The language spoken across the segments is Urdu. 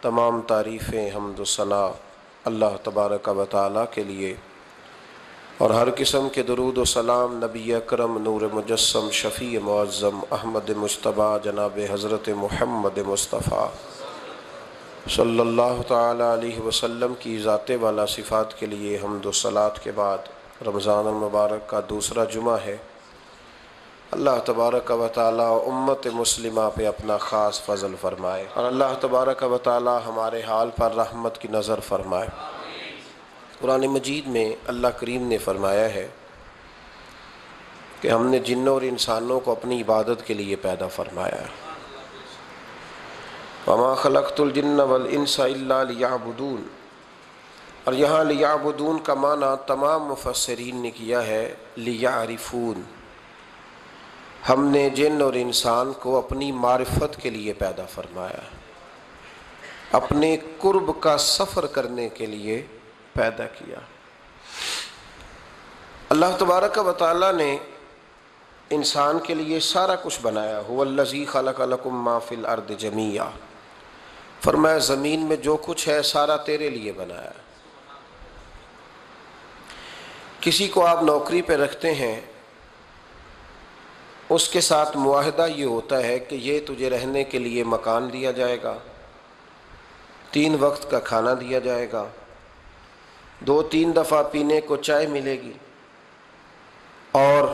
تمام تعریفیں حمد و ثنا اللہ تبارک و تعالیٰ کے لیے، اور ہر قسم کے درود و سلام نبی اکرم نور مجسم شفیع معظم احمد مجتبیٰ جناب حضرت محمد مصطفیٰ صلی اللہ تعالیٰ علیہ وسلم کی ذات والا صفات کے لیے حمد و صلات کے بعد رمضان المبارک کا دوسرا جمعہ ہے۔ اللہ تبارک و تعالیٰ امت مسلمہ پہ اپنا خاص فضل فرمائے، اور اللہ تبارک و تعالیٰ ہمارے حال پر رحمت کی نظر فرمائے۔ قرآن مجید میں اللہ کریم نے فرمایا ہے کہ ہم نے جنوں اور انسانوں کو اپنی عبادت کے لیے پیدا فرمایا ہے۔ وَمَا خَلَقْتُ الْجِنَّ وَالْإِنسَ إِلَّا لِيَعْبُدُونَ، اور یہاں لیعبدون کا معنی تمام مفسرین نے کیا ہے لیعرفون۔ ہم نے جن اور انسان کو اپنی معرفت کے لیے پیدا فرمایا، اپنے قرب کا سفر کرنے کے لیے پیدا کیا۔ اللہ تبارک و تعالیٰ نے انسان کے لیے سارا کچھ بنایا۔ هو الذی خلق لکم ما فی الارض جمیعا، فرمایا زمین میں جو کچھ ہے سارا تیرے لیے بنایا۔ کسی کو آپ نوکری پہ رکھتے ہیں، اس کے ساتھ معاہدہ یہ ہوتا ہے کہ یہ تجھے رہنے کے لیے مکان دیا جائے گا، 3 وقت کا کھانا دیا جائے گا، 2-3 دفعہ پینے کو چائے ملے گی، اور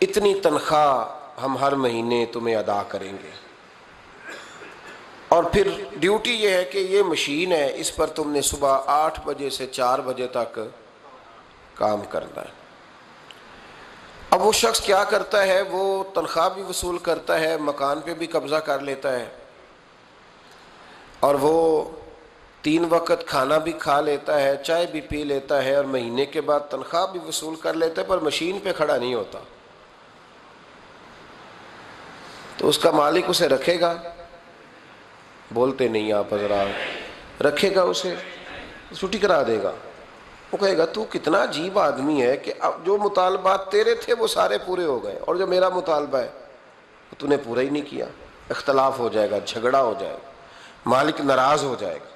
اتنی تنخواہ ہم ہر مہینے تمہیں ادا کریں گے۔ اور پھر ڈیوٹی یہ ہے کہ یہ مشین ہے، اس پر تم نے صبح 8 بجے سے 4 بجے تک کام کرنا ہے۔ اب وہ شخص کیا کرتا ہے؟ وہ تنخواہ بھی وصول کرتا ہے، مکان پہ بھی قبضہ کر لیتا ہے، اور وہ 3 وقت کھانا بھی کھا لیتا ہے، چائے بھی پی لیتا ہے، اور مہینے کے بعد تنخواہ بھی وصول کر لیتا ہے، پر مشین پہ کھڑا نہیں ہوتا۔ تو اس کا مالک اسے رکھے گا؟ بولتے نہیں آپ حضرات، رکھے گا اسے؟ چھٹی کرا دے گا۔ وہ کہے گا تو کتنا عجیب آدمی ہے کہ اب جو مطالبات تیرے تھے وہ سارے پورے ہو گئے، اور جو میرا مطالبہ ہے وہ تو نے پورا ہی نہیں کیا۔ اختلاف ہو جائے گا، جھگڑا ہو جائے گا، مالک ناراض ہو جائے گا۔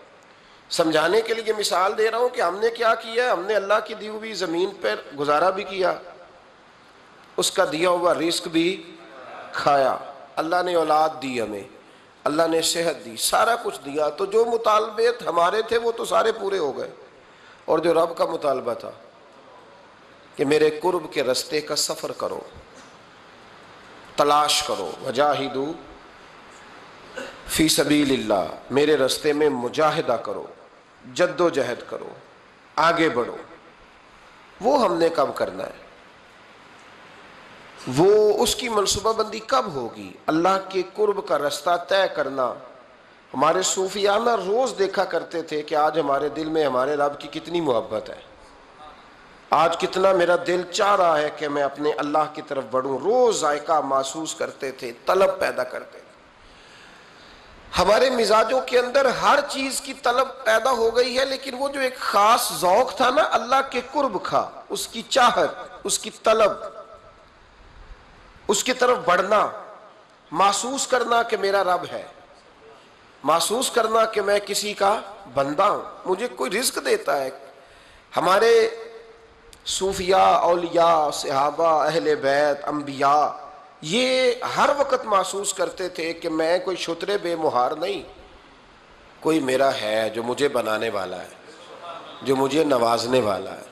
سمجھانے کے لیے مثال دے رہا ہوں کہ ہم نے کیا کیا، ہم نے اللہ کی دی ہوئی زمین پر گزارا بھی کیا، اس کا دیا ہوا رزق بھی کھایا، اللہ نے اولاد دی ہمیں، اللہ نے صحت دی، سارا کچھ دیا، تو جو مطالبات ہمارے تھے وہ تو سارے پورے ہو گئے، اور جو رب کا مطالبہ تھا کہ میرے قرب کے رستے کا سفر کرو، تلاش کرو، وجاہدوا فی سبیل اللہ، میرے رستے میں مجاہدہ کرو، جد و جہد کرو، آگے بڑھو، وہ ہم نے کب کرنا ہے؟ وہ اس کی منصوبہ بندی کب ہوگی؟ اللہ کے قرب کا رستہ طے کرنا۔ ہمارے صوفیانہ روز دیکھا کرتے تھے کہ آج ہمارے دل میں ہمارے رب کی کتنی محبت ہے، آج کتنا میرا دل چاہ رہا ہے کہ میں اپنے اللہ کی طرف بڑھوں۔ روز ذائقہ محسوس کرتے تھے، طلب پیدا کرتے تھے۔ ہمارے مزاجوں کے اندر ہر چیز کی طلب پیدا ہو گئی ہے، لیکن وہ جو ایک خاص ذوق تھا نا اللہ کے قرب کا، اس کی چاہت، اس کی طلب، اس کی طرف بڑھنا، محسوس کرنا کہ میرا رب ہے، محسوس کرنا کہ میں کسی کا بندہ ہوں، مجھے کوئی رزق دیتا ہے۔ ہمارے صوفیاء، اولیاء، صحابہ، اہل بیت، انبیاء یہ ہر وقت محسوس کرتے تھے کہ میں کوئی شترے بے مہار نہیں، کوئی میرا ہے جو مجھے بنانے والا ہے، جو مجھے نوازنے والا ہے،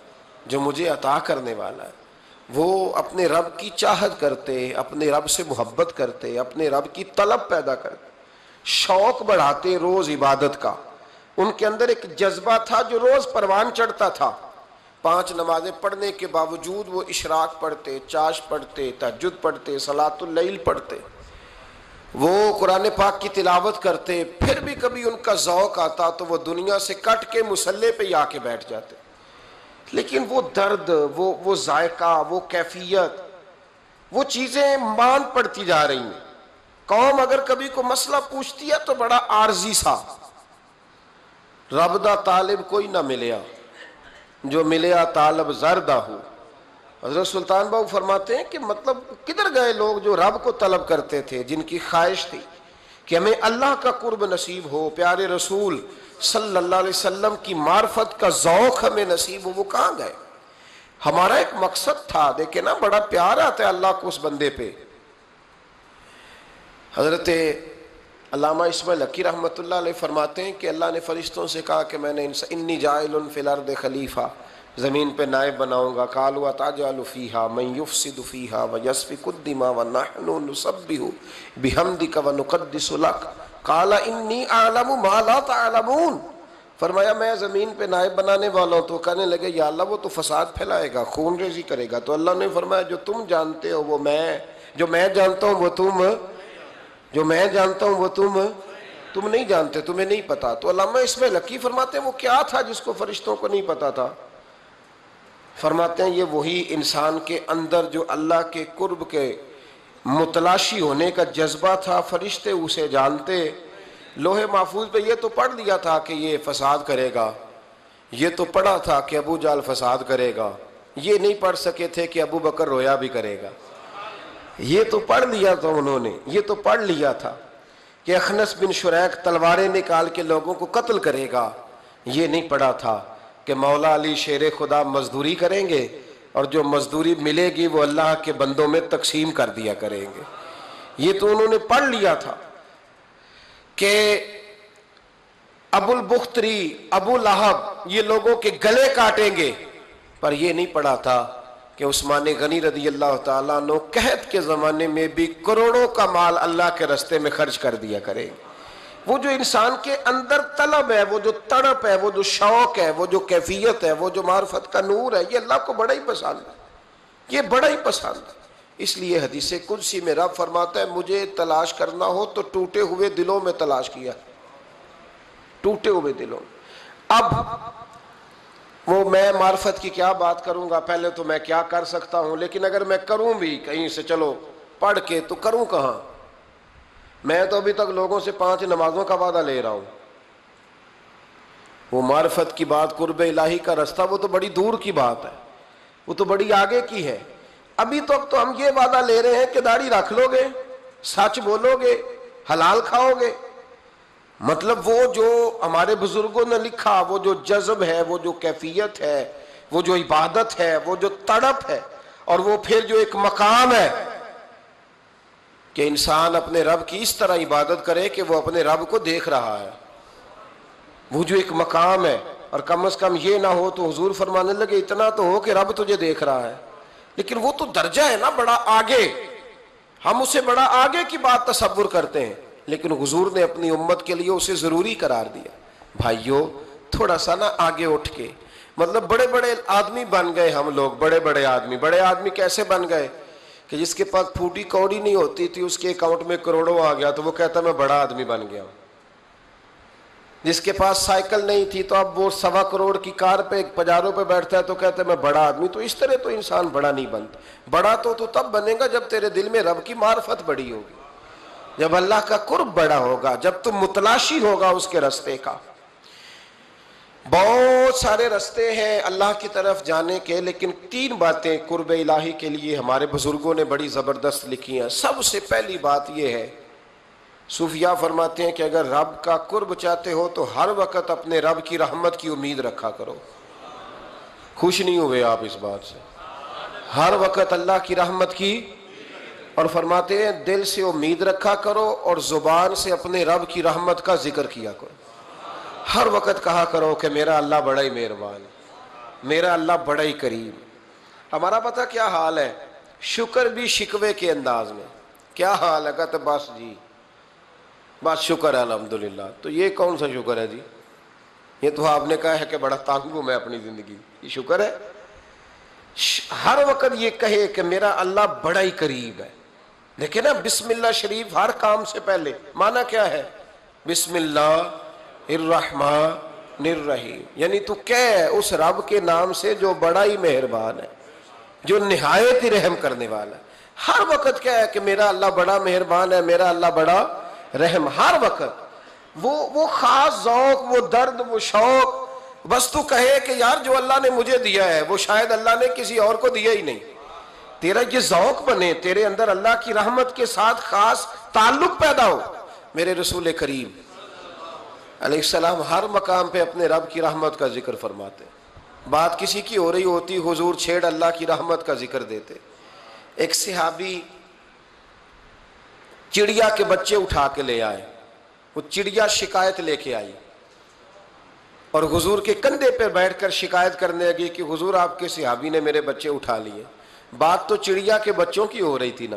جو مجھے عطا کرنے والا ہے۔ وہ اپنے رب کی چاہت کرتے، اپنے رب سے محبت کرتے، اپنے رب کی طلب پیدا کرتے، شوق بڑھاتے روز عبادت کا۔ ان کے اندر ایک جذبہ تھا جو روز پروان چڑھتا تھا۔ 5 نمازیں پڑھنے کے باوجود وہ اشراق پڑھتے، چاش پڑھتے، تہجد پڑھتے، صلاۃ اللیل پڑھتے، وہ قرآن پاک کی تلاوت کرتے، پھر بھی کبھی ان کا ذوق آتا تو وہ دنیا سے کٹ کے مصلی پہ آ کے بیٹھ جاتے۔ لیکن وہ درد، وہ ذائقہ، وہ کیفیت، وہ چیزیں مان پڑتی جا رہی ہیں۔ قوم اگر کبھی کو مسئلہ پوچھتی ہے تو بڑا عارضی سا، رب دا طالب کوئی نہ ملیا، جو ملیا طالب زردہ ہو۔ حضرت سلطان باؤ فرماتے ہیں کہ مطلب کدھر گئے لوگ جو رب کو طلب کرتے تھے، جن کی خواہش تھی کہ ہمیں اللہ کا قرب نصیب ہو، پیارے رسول صلی اللہ علیہ وسلم کی معرفت کا ذوق ہمیں نصیب ہو، وہ کہاں گئے؟ ہمارا ایک مقصد تھا، دیکھیں نا بڑا پیار آتا ہے اللہ کو اس بندے پہ۔ حضرت علامہ اسماعیل حقی رحمۃ اللہ علیہ فرماتے ہیں کہ اللہ نے فرشتوں سے کہا کہ میں نے انی جاعل فی الارض خلیفہ، زمین پہ نائب بناؤں گا۔ قالوا اتجعل فیہا من یفسد فیہا ویسفک الدماء ونحن نسبح بحمدک ونقدس لک قال انی اعلم ما لا تعلمون۔ فرمایا میں زمین پہ نائب بنانے والا ہوں، تو کہنے لگے یا اللہ وہ تو فساد پھیلائے گا، خون ریزی کرے گا۔ تو اللہ نے فرمایا جو تم جانتے ہو وہ میں، جو میں جانتا ہوں وہ تم، جو میں جانتا ہوں وہ تم نہیں جانتے، تمہیں نہیں پتا۔ تو علامہ اسماعیل حقی فرماتے ہیں وہ کیا تھا جس کو فرشتوں کو نہیں پتا تھا؟ فرماتے ہیں یہ وہی انسان کے اندر جو اللہ کے قرب کے متلاشی ہونے کا جذبہ تھا، فرشتے اسے جانتے۔ لوح محفوظ پہ یہ تو پڑھ لیا تھا کہ یہ فساد کرے گا، یہ تو پڑھا تھا کہ ابو جہل فساد کرے گا، یہ نہیں پڑھ سکے تھے کہ ابو بکر رویا بھی کرے گا۔ یہ تو پڑھ لیا تھا انہوں نے، یہ تو پڑھ لیا تھا کہ اخنس بن شریک تلواریں نکال کے لوگوں کو قتل کرے گا، یہ نہیں پڑھا تھا کہ مولا علی شیر خدا مزدوری کریں گے اور جو مزدوری ملے گی وہ اللہ کے بندوں میں تقسیم کر دیا کریں گے۔ یہ تو انہوں نے پڑھ لیا تھا کہ ابو البختری، ابو لہب یہ لوگوں کے گلے کاٹیں گے، پر یہ نہیں پڑھا تھا کہ عثمان غنی رضی اللہ تعالیٰ عنہ قحط کے زمانے میں بھی کروڑوں کا مال اللہ کے راستے میں خرچ کر دیا کریں گے۔ وہ جو انسان کے اندر طلب ہے، وہ جو تڑپ ہے، وہ جو شوق ہے، وہ جو کیفیت ہے، وہ جو معرفت کا نور ہے، یہ اللہ کو بڑا ہی پسند ہے، یہ بڑا ہی پسند ہے۔ اس لیے حدیث قدسی میں رب فرماتا ہے مجھے تلاش کرنا ہو تو ٹوٹے ہوئے دلوں میں تلاش کیا، ٹوٹے ہوئے دلوں۔ اب وہ میں معرفت کی کیا بات کروں گا، پہلے تو میں کیا کر سکتا ہوں، لیکن اگر میں کروں بھی کہیں سے چلو پڑھ کے تو کروں کہاں؟ میں تو ابھی تک لوگوں سے 5 نمازوں کا وعدہ لے رہا ہوں۔ وہ معرفت کی بات، قرب الہی کا راستہ، وہ تو بڑی دور کی بات ہے، وہ تو بڑی آگے کی ہے۔ ابھی تک تو ہم یہ وعدہ لے رہے ہیں کہ داڑھی رکھ لو گے، سچ بولو گے، حلال کھاؤ گے۔ مطلب وہ جو ہمارے بزرگوں نے لکھا، وہ جو جذب ہے، وہ جو کیفیت ہے، وہ جو عبادت ہے، وہ جو تڑپ ہے، اور وہ پھر جو ایک مقام ہے کہ انسان اپنے رب کی اس طرح عبادت کرے کہ وہ اپنے رب کو دیکھ رہا ہے، وہ جو ایک مقام ہے۔ اور کم از کم یہ نہ ہو تو حضور فرمانے لگے اتنا تو ہو کہ رب تجھے دیکھ رہا ہے، لیکن وہ تو درجہ ہے نا بڑا آگے، ہم اسے بڑا آگے کی بات تصور کرتے ہیں، لیکن حضور نے اپنی امت کے لیے اسے ضروری قرار دیا۔ بھائیو تھوڑا سا نا آگے اٹھ کے، مطلب بڑے بڑے آدمی بن گئے ہم لوگ، بڑے آدمی کیسے بن گئے کہ جس کے پاس پھوٹی کوڑی نہیں ہوتی تھی اس کے اکاؤنٹ میں کروڑوں آ گیا تو وہ کہتا میں بڑا آدمی بن گیا ہوں۔ جس کے پاس سائیکل نہیں تھی تو اب وہ 1.25 کروڑ کی کار پہ پجاروں پہ بیٹھتا ہے تو کہتا ہے میں بڑا آدمی۔ تو اس طرح تو انسان بڑا نہیں بنتا، بڑا تو تب بنے گا جب تیرے دل میں رب کی معرفت بڑی ہوگی، جب اللہ کا قرب بڑا ہوگا، جب تم متلاشی ہوگا اس کے راستے کا۔ بہت سارے راستے ہیں اللہ کی طرف جانے کے، لیکن 3 باتیں قرب الہی کے لیے ہمارے بزرگوں نے بڑی زبردست لکھی ہیں۔ سب سے پہلی بات یہ ہے، صوفیاء فرماتے ہیں کہ اگر رب کا قرب چاہتے ہو تو ہر وقت اپنے رب کی رحمت کی امید رکھا کرو۔ خوش نہیں ہوئے آپ اس بات سے؟ ہر وقت اللہ کی رحمت کی، اور فرماتے ہیں دل سے امید رکھا کرو اور زبان سے اپنے رب کی رحمت کا ذکر کیا کرو۔ ہر وقت کہا کرو کہ میرا اللہ بڑا ہی مہربان ہے، میرا اللہ بڑا ہی کریم۔ ہمارا پتہ کیا حال ہے؟ شکر بھی شکوے کے انداز میں۔ کیا حال ہے؟ کہتے بس جی بس شکر ہے الحمدللہ۔ تو یہ کون سا شکر ہے جی؟ یہ تو آپ نے کہا ہے کہ بڑا تنگ ہوں میں اپنی زندگی، یہ شکر ہے؟ ہر وقت یہ کہے کہ میرا اللہ بڑا ہی قریب ہے۔ دیکھیں نا بسم اللہ شریف ہر کام سے پہلے معنی کیا ہے؟ بسم اللہ الرحمن الرحیم، یعنی تو کہہ اس رب کے نام سے جو بڑا ہی مہربان ہے، جو نہایت ہی رحم کرنے والا ہے۔ ہر وقت کیا ہے کہ میرا اللہ بڑا مہربان ہے، میرا اللہ بڑا رحم۔ ہر وقت وہ خاص ذوق، وہ درد، وہ شوق، بس تو کہے کہ یار جو اللہ نے مجھے دیا ہے وہ شاید اللہ نے کسی اور کو دیا ہی نہیں۔ تیرا یہ ذوق بنے، تیرے اندر اللہ کی رحمت کے ساتھ خاص تعلق پیدا ہو، میرے رسول کریم علیہ السلام ہر مقام پہ اپنے رب کی رحمت کا ذکر فرماتے. بات کسی کی ہو رہی ہوتی حضور چھیڑ اللہ کی رحمت کا ذکر دیتے. ایک صحابی چڑیا کے بچے اٹھا کے لے آئے. وہ چڑیا شکایت لے کے آئی اور حضور کے کندھے پہ بیٹھ کر شکایت کرنے لگی کہ حضور آپ کے صحابی نے میرے بچے اٹھا لیے. بات تو چڑیا کے بچوں کی ہو رہی تھی نا.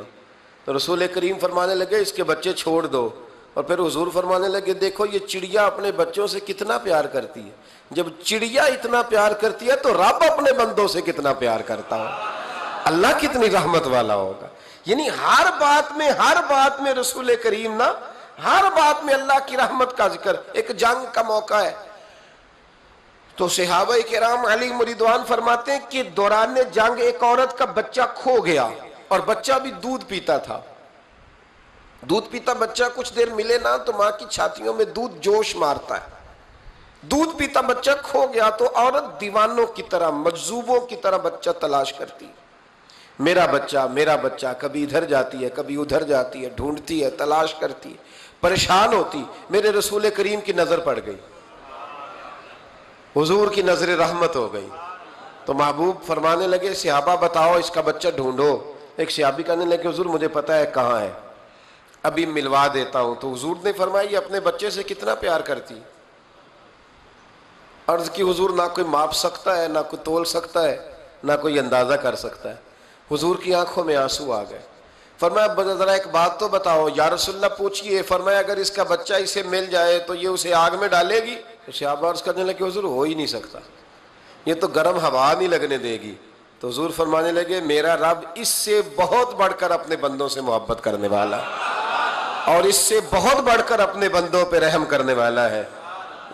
تو رسول کریم فرمانے لگے اس کے بچے چھوڑ دو. اور پھر حضور فرمانے لگے دیکھو یہ چڑیا اپنے بچوں سے کتنا پیار کرتی ہے. جب چڑیا اتنا پیار کرتی ہے تو رب اپنے بندوں سے کتنا پیار کرتا ہو. اللہ کتنی رحمت والا ہوگا. یعنی ہر بات میں رسول کریم نا ہر بات میں اللہ کی رحمت کا ذکر. ایک جنگ کا موقع ہے تو صحابہ کرام علی رضوان فرماتے ہیں کہ دوران جنگ ایک عورت کا بچہ کھو گیا اور بچہ بھی دودھ پیتا تھا. دودھ پیتا بچہ کچھ دیر ملے نا تو ماں کی چھاتیوں میں دودھ جوش مارتا ہے. دودھ پیتا بچہ کھو گیا تو عورت دیوانوں کی طرح مجذوبوں کی طرح بچہ تلاش کرتی. میرا بچہ کبھی ادھر جاتی ہے کبھی ادھر جاتی ہے, ڈھونڈتی ہے, تلاش کرتی ہے, پریشان ہوتی. میرے رسول کریم کی نظر پڑ گئی, حضور کی نظر رحمت ہو گئی. تو محبوب فرمانے لگے صحابہ بتاؤ اس کا بچہ ڈھونڈو. ایک صحابی کہنے لگے حضور مجھے پتا ہے کہاں ہے, ابھی ملوا دیتا ہوں. تو حضور نے فرمایا یہ اپنے بچے سے کتنا پیار کرتی. عرض کی حضور نہ کوئی ماپ سکتا ہے, نہ کوئی تول سکتا ہے, نہ کوئی اندازہ کر سکتا ہے. حضور کی آنکھوں میں آنسو آ گئے. فرمایا ذرا ایک بات تو بتاؤ. یا رسول اللہ پوچھئے. فرمایا اگر اس کا بچہ اسے مل جائے تو یہ اسے آگ میں ڈالے گی. صحابہ عرض کرنے لگے حضور ہو ہی نہیں سکتا, یہ تو گرم ہوا نہیں لگنے دے گی. تو حضور فرمانے لگے میرا رب اس سے بہت بڑھ کر اپنے بندوں سے محبت کرنے والا اور اس سے بہت بڑھ کر اپنے بندوں پہ رحم کرنے والا ہے.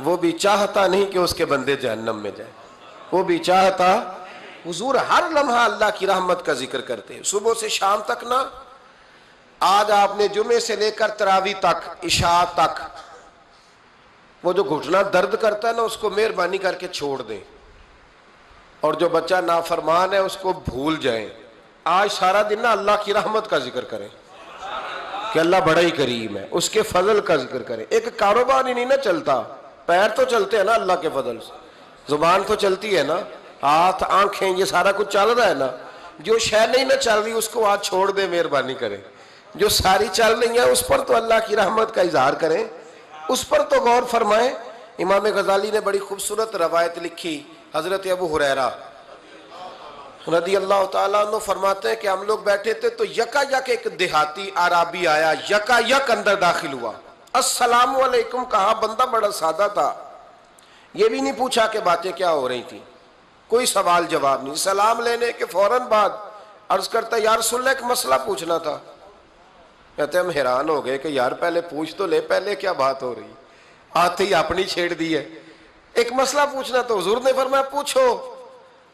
وہ بھی چاہتا نہیں کہ اس کے بندے جہنم میں جائیں, وہ بھی چاہتا. حضور ہر لمحہ اللہ کی رحمت کا ذکر کرتے ہیں صبح سے شام تک نا. آج آپ نے جمعے سے لے کر تراویح تک, عشاء تک, وہ جو گھٹنا درد کرتا ہے نا اس کو مہربانی کر کے چھوڑ دیں, اور جو بچہ نافرمان ہے اس کو بھول جائیں. آج سارا دن نا اللہ کی رحمت کا ذکر کریں کہ اللہ بڑا ہی کریم ہے, اس کے فضل کا ذکر کریں. ایک کاروبار ہی نہیں نا چلتا, پیر تو چلتے ہیں نا اللہ کے فضل سے, زبان تو چلتی ہے نا, ہاتھ آنکھیں یہ سارا کچھ چل رہا ہے نا. جو شے نہیں نہ چل رہی اس کو آج چھوڑ دیں, مہربانی کریں. جو ساری چل رہی ہیں اس پر تو اللہ کی رحمت کا اظہار کریں, اس پر تو غور فرمائیں. امام غزالی نے بڑی خوبصورت روایت لکھی. حضرت ابو ہریرہ رضی اللہ تعالیٰ عنہ فرماتے ہیں کہ ہم لوگ بیٹھے تھے تو یکا یک ایک دیہاتی عربی آیا, یکا یک اندر داخل ہوا. السلام علیکم کہا. بندہ بڑا سادہ تھا, یہ بھی نہیں پوچھا کہ باتیں کیا ہو رہی تھی, کوئی سوال جواب نہیں. سلام لینے کے فوراً بعد عرض کرتا یا رسول اللہ ایک مسئلہ پوچھنا تھا. کہتے ہم حیران ہو گئے کہ یار پہلے پوچھ تو لے, پہلے کیا بات ہو رہی, آتے ہی اپنی چھیڑ دی ہے. ایک مسئلہ پوچھنا. تو حضور نے فرمایا پوچھو.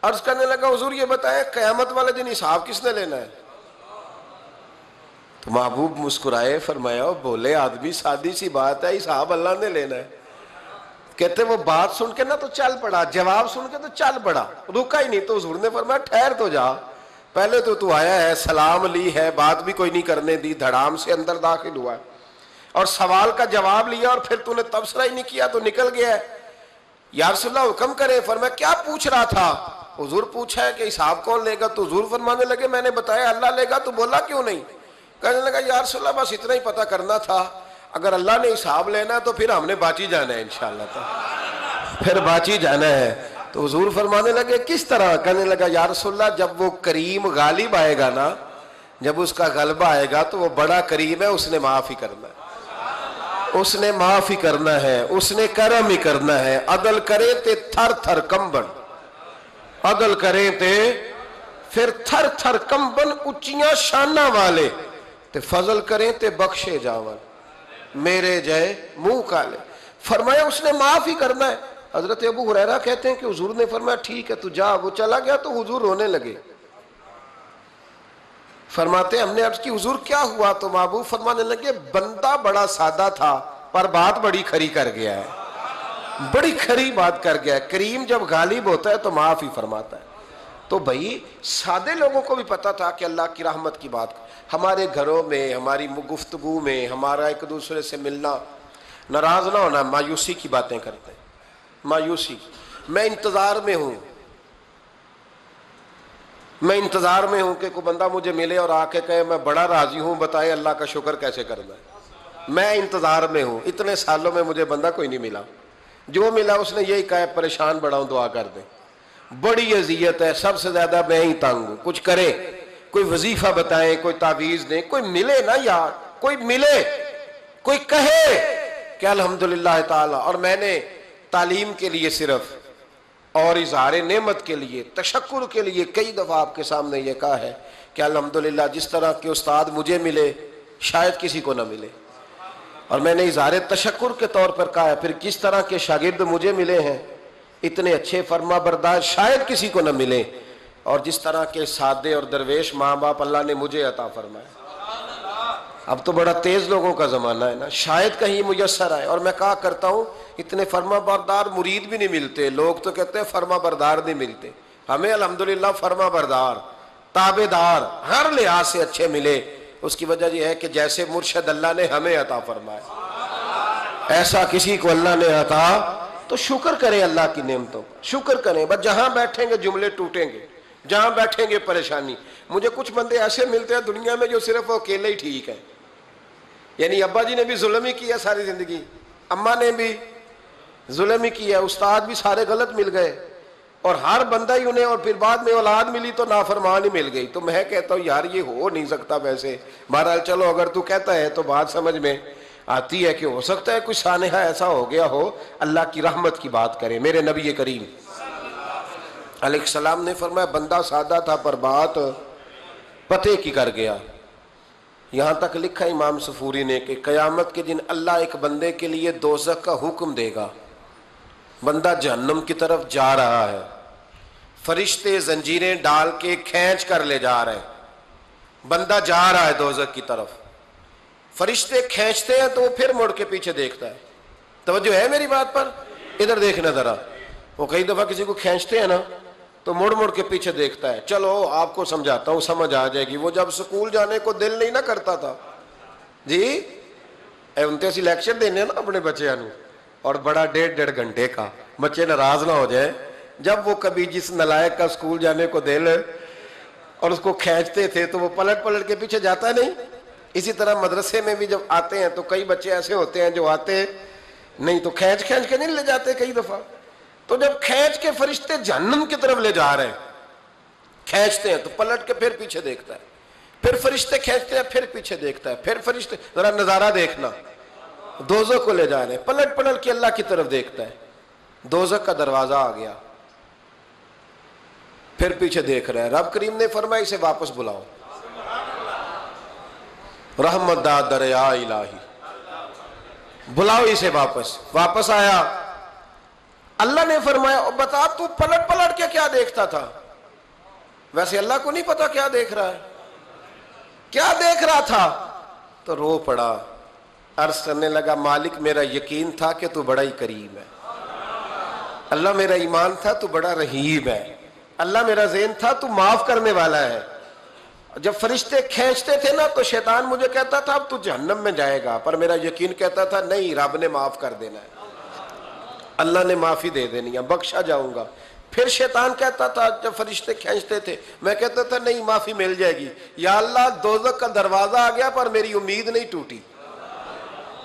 عرض کرنے لگا حضور یہ بتائیں قیامت والے دن حساب کس نے لینا ہے. تو محبوب مسکرائے, فرمایا بولے آدمی سادی سی بات ہے, حساب اللہ نے لینا ہے. کہتے وہ بات سن کے نا تو چل پڑا, جواب سن کے تو چل پڑا, رکا ہی نہیں. تو حضور نے فرمایا ٹھہر تو جا, پہلے تو آیا ہے, سلام لی ہے, بات بھی کوئی نہیں کرنے دی, دھڑام سے اندر داخل ہوا ہے اور سوال کا جواب لیا اور پھر تو نے تبصرہ ہی نہیں کیا تو نکل گیا ہے. یا رسول اللہ حکم کرے. فرمایا کیا پوچھ رہا تھا. حضور پوچھا ہے کہ حساب کون لے گا. تو حضور فرمانے لگے میں نے بتایا اللہ لے گا. تو بولا کیوں نہیں. کہنے لگا یا رسول اللہ بس اتنا ہی پتہ کرنا تھا, اگر اللہ نے حساب لینا تو پھر ہم نے باچی جانا ہے انشاءاللہ, تو پھر باچی جانا ہے. تو حضور فرمانے لگے کس طرح. کہنے لگا یا رسول اللہ جب وہ کریم غالب آئے گا نا, جب اس کا غلبہ آئے گا تو وہ بڑا کریم ہے, اس نے معاف ہی کرنا ہے, اس نے معاف ہی کرنا ہے, اس نے کرم ہی کرنا ہے. عدل کرے تے تھر تھر کمبن, عدل کرے تے پھر تھر تھر کمبن, اچیاں شانہ والے تے فضل کریں تے بخشے جاون, میرے جائے منہ کالے. فرمایا اس نے معاف ہی کرنا ہے. حضرت ابو ہریرہ کہتے ہیں کہ حضور نے فرمایا ٹھیک ہے تو جا. وہ چلا گیا تو حضور رونے لگے. فرماتے ہیں ہم نے عرض کی حضور کیا ہوا. تو محبوب فرمانے لگے بندہ بڑا سادہ تھا پر بات بڑی کھری کر گیا ہے, بڑی کھری بات کر گیا ہے. کریم جب غالب ہوتا ہے تو معاف ہی فرماتا ہے. تو بھائی سادے لوگوں کو بھی پتا تھا کہ اللہ کی رحمت کی بات, ہمارے گھروں میں، ہماری گفتگو میں، ہمارا ایک دوسرے سے ملنا، ناراض نہ ہونا، مایوسی کی باتیں کرتے ہیں، مایوسی۔ میں انتظار میں ہوں کہ کوئی بندہ مجھے ملے اور آ کے کہے میں بڑا راضی ہوں، بتائے اللہ کا شکر کیسے کرنا ہے۔ میں انتظار میں ہوں، اتنے سالوں میں مجھے بندہ کوئی نہیں ملا، جو ملا اس نے یہی کہا پریشان بڑا ہوں، دعا کر دیں، بڑی اذیت ہے، سب سے زیادہ میں ہی تنگ ہوں، کچھ کرے، کوئی وظیفہ بتائیں، کوئی تعویذ دیں، کوئی ملے نا یار، کوئی ملے، کوئی کہے کہ الحمدللہ تعالی۔ اور میں نے تعلیم کے لیے صرف اور اظہار نعمت کے لیے، تشکر کے لیے کئی دفعہ آپ کے سامنے یہ کہا ہے کہ الحمدللہ جس طرح کے استاد مجھے ملے شاید کسی کو نہ ملے، اور میں نے اظہار تشکر کے طور پر کہا ہے پھر کس طرح کے شاگرد مجھے ملے ہیں، اتنے اچھے فرما بردار شاید کسی کو نہ ملے، اور جس طرح کے سادے اور درویش ماں باپ اللہ نے مجھے عطا فرمایا۔ اب تو بڑا تیز لوگوں کا زمانہ ہے نا، شاید کہیں میسر آئے۔ اور میں کہا کرتا ہوں اتنے فرما بردار مرید بھی نہیں ملتے، لوگ تو کہتے ہیں فرما بردار نہیں ملتے، ہمیں الحمدللہ فرما بردار، تابع دار ہر لحاظ سے اچھے ملے۔ اس کی وجہ یہ ہے کہ جیسے مرشد اللہ نے ہمیں عطا فرمایا ایسا کسی کو اللہ نے عطا، تو شکر کریں اللہ کی نعمتوں پر، شکر کریں۔ بس جہاں بیٹھیں گے جملے ٹوٹیں گے، جہاں بیٹھیں گے پریشانی۔ مجھے کچھ بندے ایسے ملتے ہیں دنیا میں جو صرف اکیلے ہی ٹھیک ہیں، یعنی ابا جی نے بھی ظلم ہی کیا ساری زندگی، اماں نے بھی ظلم ہی کیا، استاد بھی سارے غلط مل گئے، اور ہر بندہ ہی انہیں، اور پھر بعد میں اولاد ملی تو نافرمان ہی مل گئی۔ تو میں کہتا ہوں یار یہ ہو نہیں سکتا ویسے، بہرحال چلو اگر تو کہتا ہے تو بات سمجھ میں آتی ہے کہ ہو سکتا ہے کچھ سانحہ ایسا ہو گیا ہو۔ اللہ کی رحمت کی بات کریں۔ میرے نبی کریم علیہ السلام نے فرمایا بندہ سادہ تھا پر بات پتے کی کر گیا۔ یہاں تک لکھا امام صفوری نے کہ قیامت کے دن اللہ ایک بندے کے لیے دوزخ کا حکم دے گا، بندہ جہنم کی طرف جا رہا ہے، فرشتے زنجیریں ڈال کے کھینچ کر لے جا رہے ہیں، بندہ جا رہا ہے دوزخ کی طرف، فرشتے کھینچتے ہیں تو وہ پھر مڑ کے پیچھے دیکھتا ہے۔ توجہ ہے میری بات پر؟ ادھر دیکھنا ذرا، وہ کئی دفعہ کسی کو کھینچتے ہیں نا تو مڑ مڑ کے پیچھے دیکھتا ہے۔ چلو آپ کو سمجھاتا ہوں، سمجھ آ جائے گی۔ وہ جب سکول جانے کو دل نہیں نہ کرتا تھا جی، انتے سی لیکچر دینے نا اپنے بچیاں نو، اور بڑا 1.5 گھنٹے کا، بچے ناراض نہ ہو جائے، جب وہ کبھی جس نلائق کا سکول جانے کو دل اور اس کو کھینچتے تھے تو وہ پلٹ پلٹ کے پیچھے جاتا نہیں۔ اسی طرح مدرسے میں بھی جب آتے ہیں تو کئی بچے ایسے ہوتے ہیں جو آتے نہیں تو کھینچ کھینچ کے نہیں لے جاتے کئی دفعہ۔ تو جب کھینچ کے فرشتے جہنم کی طرف لے جا رہے ہیں، کھینچتے ہیں تو پلٹ کے پھر پیچھے دیکھتا ہے، پھر فرشتے کھینچتے ہیں پھر پیچھے دیکھتا ہے، پھر فرشتے، ذرا نظارہ دیکھنا، دوزخ کو لے جا رہے ہیں، پلٹ پلٹ کے اللہ کی طرف دیکھتا ہے، دوزخ کا دروازہ آ گیا، پھر پیچھے دیکھ رہا ہے۔ رب کریم نے فرمایا اسے واپس بلاؤ، رحمت دا دریا الہی، بلاؤ اسے واپس۔ واپس آیا، اللہ نے فرمایا بتا تو پلٹ پلٹ کے کیا دیکھتا تھا؟ ویسے اللہ کو نہیں پتا کیا دیکھ رہا ہے، کیا دیکھ رہا تھا؟ تو رو پڑا، عرض کرنے لگا مالک میرا یقین تھا کہ تو بڑا ہی کریم ہے، اللہ میرا ایمان تھا تو بڑا رحیم ہے، اللہ میرا ذہن تھا تو معاف کرنے والا ہے۔ جب فرشتے کھینچتے تھے نا تو شیطان مجھے کہتا تھا اب تو جہنم میں جائے گا، پر میرا یقین کہتا تھا نہیں، رب نے معاف کر دینا ہے، اللہ نے معافی دے دینی ہے، بخشا جاؤں گا۔ پھر شیطان کہتا تھا جب فرشتے کھینچتے تھے، میں کہتا تھا نہیں معافی مل جائے گی، یا اللہ دوزخ کا دروازہ آ گیا پر میری امید نہیں ٹوٹی،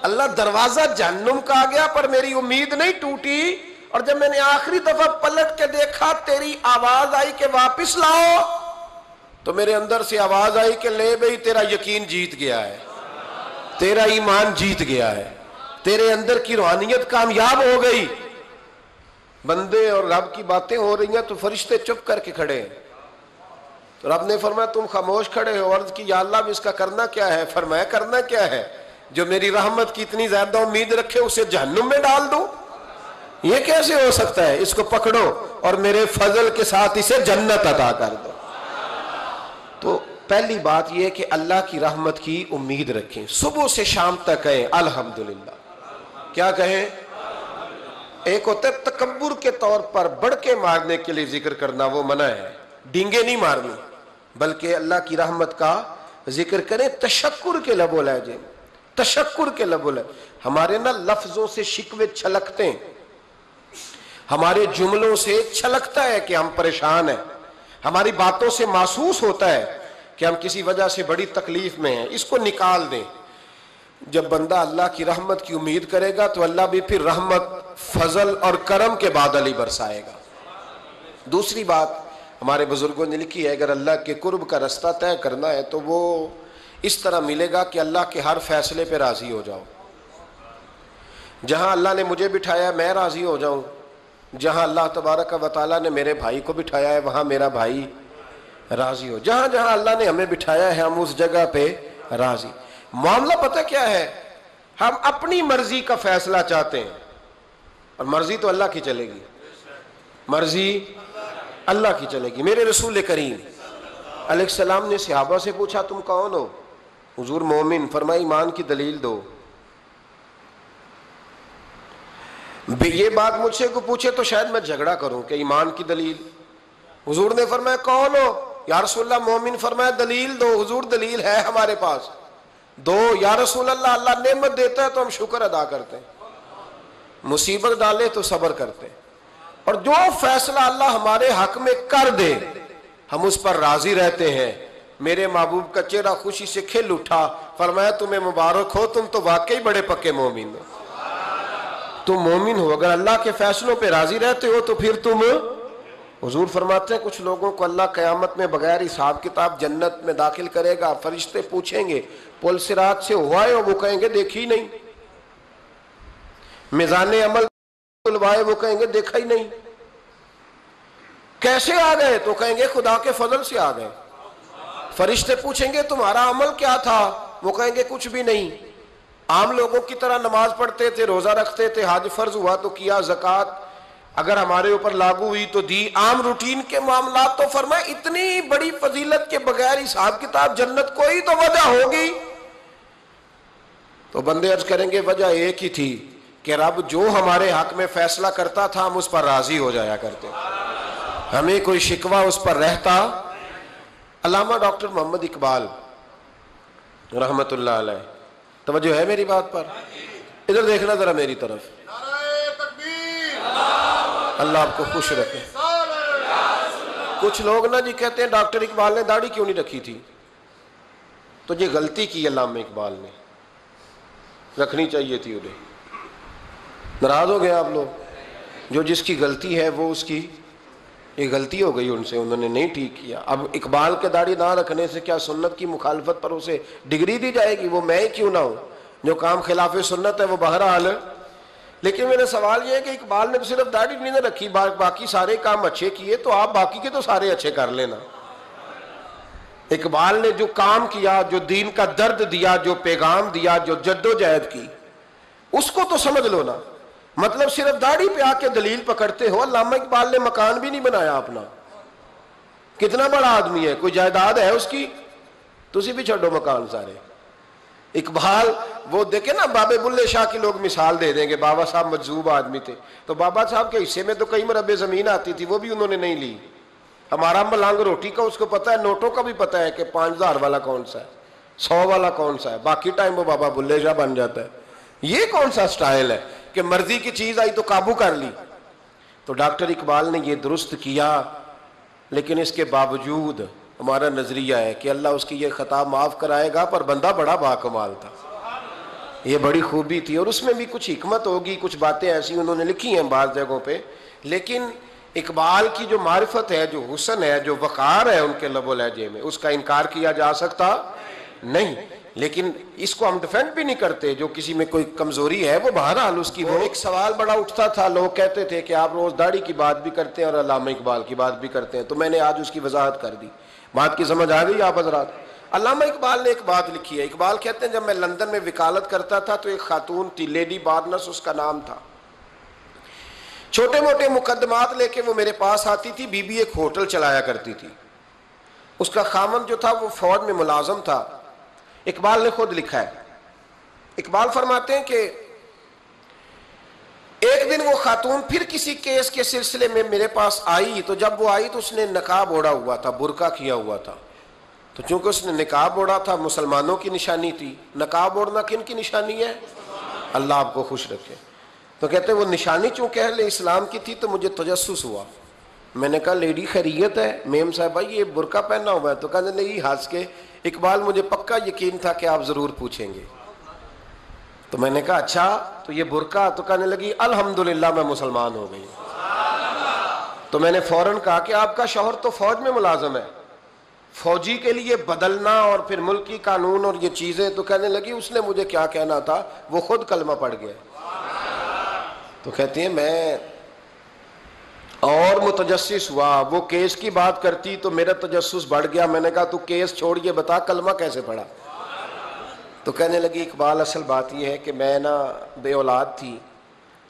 اللہ دروازہ جہنم کا آ گیا پر میری امید نہیں ٹوٹی۔ اور جب میں نے آخری دفعہ پلٹ کے دیکھا تیری آواز آئی کہ واپس لاؤ، تو میرے اندر سے آواز آئی کہ لے بھئی تیرا یقین جیت گیا ہے، تیرا ایمان جیت گیا ہے، تیرے اندر کی روحانیت کامیاب ہو گئی۔ بندے اور رب کی باتیں ہو رہی ہیں تو فرشتے چپ کر کے کھڑے ہیں، تو رب نے فرمایا تم خاموش کھڑے ہو، عرض کی یا اللہ اب اس کا کرنا کیا ہے؟ فرمایا کرنا کیا ہے؟ جو میری رحمت کی اتنی زیادہ امید رکھے اسے جہنم میں ڈال دوں؟ یہ کیسے ہو سکتا ہے؟ اس کو پکڑو اور میرے فضل کے ساتھ اسے جنت عطا کر دو۔ تو پہلی بات یہ کہ اللہ کی رحمت کی امید رکھیں، صبح سے شام تک کہیں الحمدللہ۔ کیا کہیں؟ ایک ہوتا ہے تکبر کے طور پر بڑھ کے مارنے کے لیے ذکر کرنا، وہ منع ہے، ڈینگے نہیں مارنی، بلکہ اللہ کی رحمت کا ذکر کریں تشکر کے لب و لہجے میں، تشکر کے لب و لہجے. ہمارے نا لفظوں سے شکوے چھلکتے ہیں، ہمارے جملوں سے چھلکتا ہے کہ ہم پریشان ہیں، ہماری باتوں سے محسوس ہوتا ہے کہ ہم کسی وجہ سے بڑی تکلیف میں ہیں. اس کو نکال دیں. جب بندہ اللہ کی رحمت کی امید کرے گا تو اللہ بھی پھر رحمت، فضل اور کرم کے بادل ہی برسائے گا. دوسری بات ہمارے بزرگوں نے لکھی ہے، اگر اللہ کے قرب کا رستہ طے کرنا ہے تو وہ اس طرح ملے گا کہ اللہ کے ہر فیصلے پہ راضی ہو جاؤ. جہاں اللہ نے مجھے بٹھایا میں راضی ہو جاؤں، جہاں اللہ تبارک و تعالیٰ نے میرے بھائی کو بٹھایا ہے وہاں میرا بھائی راضی ہو. جہاں جہاں اللہ نے ہمیں بٹھایا ہے ہم اس جگہ پہ راضی. معاملہ پتہ کیا ہے، ہم اپنی مرضی کا فیصلہ چاہتے ہیں اور مرضی تو اللہ کی چلے گی، مرضی اللہ کی چلے گی. میرے رسول کریم علیہ السلام نے صحابہ سے پوچھا تم کون ہو؟ حضور مومن. فرمایا ایمان کی دلیل دو. یہ بات مجھ سے کو پوچھے تو شاید میں جھگڑا کروں کہ ایمان کی دلیل. حضور نے فرمایا کون ہو؟ یا رسول اللہ مومن. فرمایا دلیل دو. حضور دلیل ہے ہمارے پاس. دو. یا رسول اللہ اللہ نعمت دیتا ہے تو ہم شکر ادا کرتے ہیں، مصیبت ڈالے تو صبر کرتے ہیں، اور جو فیصلہ اللہ ہمارے حق میں کر دے ہم اس پر راضی رہتے ہیں. میرے محبوب کا چہرہ خوشی سے کھل اٹھا. فرمایا تمہیں مبارک ہو، تم تو واقعی بڑے پکے مومن ہو. تم مومن ہو، اگر اللہ کے فیصلوں پہ راضی رہتے ہو تو پھر تم. حضور فرماتے ہیں کچھ لوگوں کو اللہ قیامت میں بغیر حساب کتاب جنت میں داخل کرے گا. فرشتے پوچھیں گے پل صراط سے ہوا ہے؟ وہ کہیں گے دیکھی نہیں. میزان عمل تلوائے؟ وہ کہیں گے دیکھا ہی نہیں. کیسے آ گئے؟ تو کہیں گے خدا کے فضل سے آ گئے. فرشتے پوچھیں گے تمہارا عمل کیا تھا؟ وہ کہیں گے کچھ بھی نہیں. عام لوگوں کی طرح نماز پڑھتے تھے، روزہ رکھتے تھے، حج فرض ہوا تو کیا، زکوٰۃ اگر ہمارے اوپر لاگو ہوئی تو دی، عام روٹین کے معاملات. تو فرمایا اتنی بڑی فضیلت کے بغیر حساب کتاب جنت، کوئی تو وجہ ہوگی. تو بندے عرض کریں گے وجہ ایک ہی تھی کہ رب جو ہمارے حق میں فیصلہ کرتا تھا ہم اس پر راضی ہو جایا کرتے، ہمیں کوئی شکوہ اس پر رہتا. علامہ ڈاکٹر محمد اقبال رحمت اللہ علیہ، توجہ ہے میری بات پر؟ ادھر دیکھنا ذرا میری طرف. اللہ آپ کو خوش رکھے. کچھ لوگ نا جی کہتے ہیں ڈاکٹر اقبال نے داڑھی کیوں نہیں رکھی تھی؟ تو یہ غلطی کی علامہ اقبال نے، رکھنی چاہیے تھی انہیں. ناراض ہو گئے آپ لوگ؟ جو جس کی غلطی ہے وہ اس کی یہ غلطی ہو گئی ان سے، انہوں نے نہیں ٹھیک کیا. اب اقبال کے داڑھی نہ رکھنے سے کیا سنت کی مخالفت پر اسے ڈگری دی جائے گی؟ وہ میں ہی کیوں نہ ہوں، جو کام خلاف سنت ہے وہ بہرحال. لیکن میرا سوال یہ ہے کہ اقبال نے صرف داڑھی نہیں رکھی، باقی سارے کام اچھے کیے، تو آپ باقی کے تو سارے اچھے کر لینا. اقبال نے جو کام کیا، جو دین کا درد دیا، جو پیغام دیا، جو جد و جہد کی، اس کو تو سمجھ لو نا. مطلب صرف داڑھی پہ آ کے دلیل پکڑتے ہو. علامہ اقبال نے مکان بھی نہیں بنایا اپنا، کتنا بڑا آدمی ہے، کوئی جائیداد ہے اس کی؟ تسی بھی چھوڑو مکان سارے. اقبال وہ دیکھیں نا، بابے بلے شاہ کی لوگ مثال دے دیں گے، بابا صاحب مجذوب آدمی تھے، تو بابا صاحب کے حصے میں تو کئی مربع زمین آتی تھی، وہ بھی انہوں نے نہیں لی. ہمارا ملانگ روٹی کا اس کو پتہ ہے، نوٹوں کا بھی پتہ ہے کہ 5000 والا کون سا ہے، 100 والا کون سا ہے، باقی ٹائم وہ بابا بلے شاہ بن جاتا ہے. یہ کون سا سٹائل ہے کہ مرضی کی چیز آئی تو قابو کر لی؟ تو ڈاکٹر اقبال نے یہ درست کیا، لیکن اس کے باوجود ہمارا نظریہ ہے کہ اللہ اس کی یہ خطا معاف کرائے گا، پر بندہ بڑا باکمال تھا. یہ بڑی خوبی تھی، اور اس میں بھی کچھ حکمت ہوگی، کچھ باتیں ایسی انہوں نے لکھی ہیں بعض جگہوں پہ. لیکن اقبال کی جو معرفت ہے، جو حسن ہے، جو وقار ہے ان کے لب و لہجے میں، اس کا انکار کیا جا سکتا نہیں. لیکن اس کو ہم ڈیفینڈ بھی نہیں کرتے. جو کسی میں کوئی کمزوری ہے وہ بہرحال اس کی. وہ ایک سوال بڑا اٹھتا تھا، لوگ کہتے تھے کہ آپ روز داڑھی کی بات بھی کرتے ہیں اور علامہ اقبال کی بات بھی کرتے ہیں، تو میں نے آج اس کی وضاحت کر دی. بات کی سمجھ آ گئی آپ حضرات؟ علامہ اقبال نے ایک بات لکھی ہے. اقبال کہتے ہیں جب میں لندن میں وکالت کرتا تھا تو ایک خاتون تھی، لیڈی بارنس اس کا نام تھا. چھوٹے موٹے مقدمات لے کے وہ میرے پاس آتی تھی. بی بی ایک ہوٹل چلایا کرتی تھی، اس کا خامن جو تھا وہ فوج میں ملازم تھا. اقبال نے خود لکھا ہے، اقبال فرماتے ہیں کہ ایک دن وہ خاتون پھر کسی کیس کے سلسلے میں میرے پاس آئی، تو جب وہ آئی تو اس نے نقاب اوڑھا ہوا تھا، برقع کیا ہوا تھا. تو چونکہ اس نے نقاب اوڑھا تھا، مسلمانوں کی نشانی تھی. نقاب اوڑھنا کن کی نشانی ہے؟ اللہ آپ کو خوش رکھے. تو کہتے ہیں وہ نشانی چونکہ اہل اسلام کی تھی تو مجھے تجسس ہوا. میں نے کہا لیڈی خیریت ہے؟ میم صاحبہ یہ برقع پہنا ہوا ہے. تو کہنے لگی ہنس کے اقبال مجھے پکا یقین تھا کہ آپ ضرور پوچھیں گے. تو میں نے کہا اچھا تو یہ برقع؟ تو کہنے لگی الحمدللہ میں مسلمان ہو گئی. تو میں نے فوراً کہا کہ آپ کا شوہر تو فوج میں ملازم ہے، فوجی کے لیے بدلنا اور پھر ملکی قانون اور یہ چیزیں. تو کہنے لگی اس نے مجھے کیا کہنا تھا، وہ خود کلمہ پڑھ گیا. تو کہتی ہیں میں اور متجسس ہوا. وہ کیس کی بات کرتی تو میرا تجسس بڑھ گیا. میں نے کہا تو کیس چھوڑ یہ بتا کلمہ کیسے پڑھا؟ تو کہنے لگی اقبال اصل بات یہ ہے کہ میں نا بے اولاد تھی،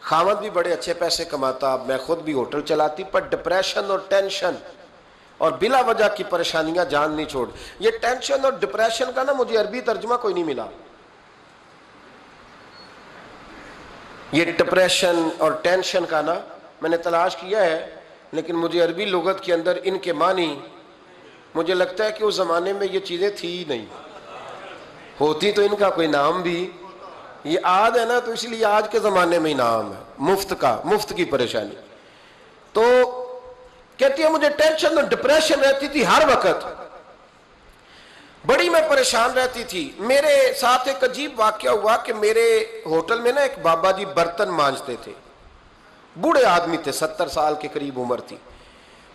خاوند بھی بڑے اچھے پیسے کماتا، میں خود بھی ہوٹل چلاتی، پر ڈپریشن اور ٹینشن اور بلا وجہ کی پریشانیاں جان نہیں چھوڑ. یہ ٹینشن اور ڈپریشن کا نا مجھے عربی ترجمہ کوئی نہیں ملا. یہ ڈپریشن اور ٹینشن کا نا میں نے تلاش کیا ہے، لیکن مجھے عربی لغت کے اندر ان کے معنی مجھے لگتا ہے کہ اس زمانے میں یہ چیزیں تھی ہی نہیں. ہوتی تو ان کا کوئی نام بھی، یہ آج ہے نا تو اس لیے آج کے زمانے میں ہی نام ہے مفت کا، مفت کی پریشانی. تو کہتی ہے مجھے ٹینشن اور ڈپریشن رہتی تھی ہر وقت، بڑی میں پریشان رہتی تھی. میرے ساتھ ایک عجیب واقعہ ہوا کہ میرے ہوٹل میں نا ایک بابا جی برتن مانجتے تھے، بوڑھے آدمی تھے، 70 سال کے قریب عمر تھی.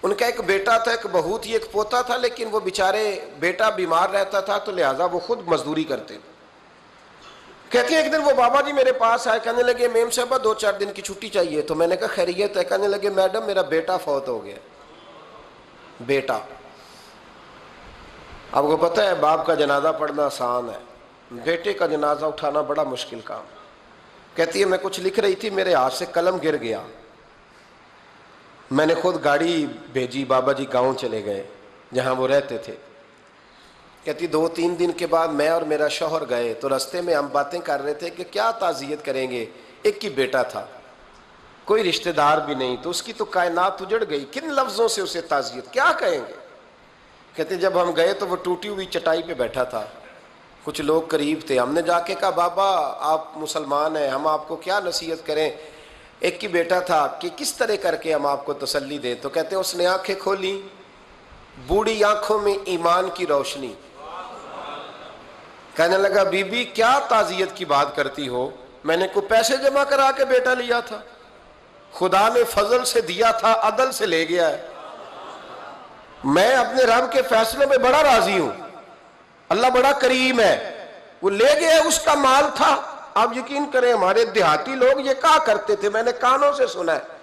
ان کا ایک بیٹا تھا، ایک بہو تھی، ایک پوتا تھا، لیکن وہ بیچارے بیٹا بیمار رہتا تھا تو لہٰذا وہ خود مزدوری کرتے. کہتی ہیں ایک دن وہ بابا جی میرے پاس آئے، کہنے لگے میم صاحبہ 2-4 دن کی چھٹی چاہیے. تو میں نے کہا خیریت ہے؟ کہنے لگے میڈم میرا بیٹا فوت ہو گیا. بیٹا، آپ کو پتہ ہے باپ کا جنازہ پڑھنا آسان ہے، بیٹے کا جنازہ اٹھانا بڑا مشکل کام. کہتی ہے میں کچھ لکھ رہی تھی، میرے ہاتھ سے قلم گر گیا. میں نے خود گاڑی بھیجی، بابا جی گاؤں چلے گئے جہاں وہ رہتے تھے. کہتی 2-3 دن کے بعد میں اور میرا شوہر گئے تو رستے میں ہم باتیں کر رہے تھے کہ کیا تعزیت کریں گے. ایک ہی بیٹا تھا، کوئی رشتہ دار بھی نہیں، تو اس کی تو کائنات اجڑ گئی، کن لفظوں سے اسے تعزیت کیا کہیں گے. کہتے جب ہم گئے تو وہ ٹوٹی ہوئی چٹائی پہ بیٹھا تھا، کچھ لوگ قریب تھے. ہم نے جا کے کہا بابا آپ مسلمان ہیں، ہم آپ کو کیا نصیحت کریں، ایک ہی بیٹا تھا، کہ کس طرح کر کے ہم آپ کو تسلی دیں. تو کہتے اس نے آنکھیں کھولی، بوڑھی آنکھوں میں ایمان کی روشنی. کہنے لگا بی بی کیا تعزیت کی بات کرتی ہو، میں نے کوئی پیسے جمع کرا کے بیٹا لیا تھا، خدا نے فضل سے دیا تھا، عدل سے لے گیا ہے. میں اپنے رب کے فیصلے میں بڑا راضی ہوں، اللہ بڑا کریم ہے، وہ لے گیا ہے، اس کا مال تھا. آپ یقین کریں ہمارے دیہاتی لوگ یہ کہا کرتے تھے، میں نے کانوں سے سنا ہے.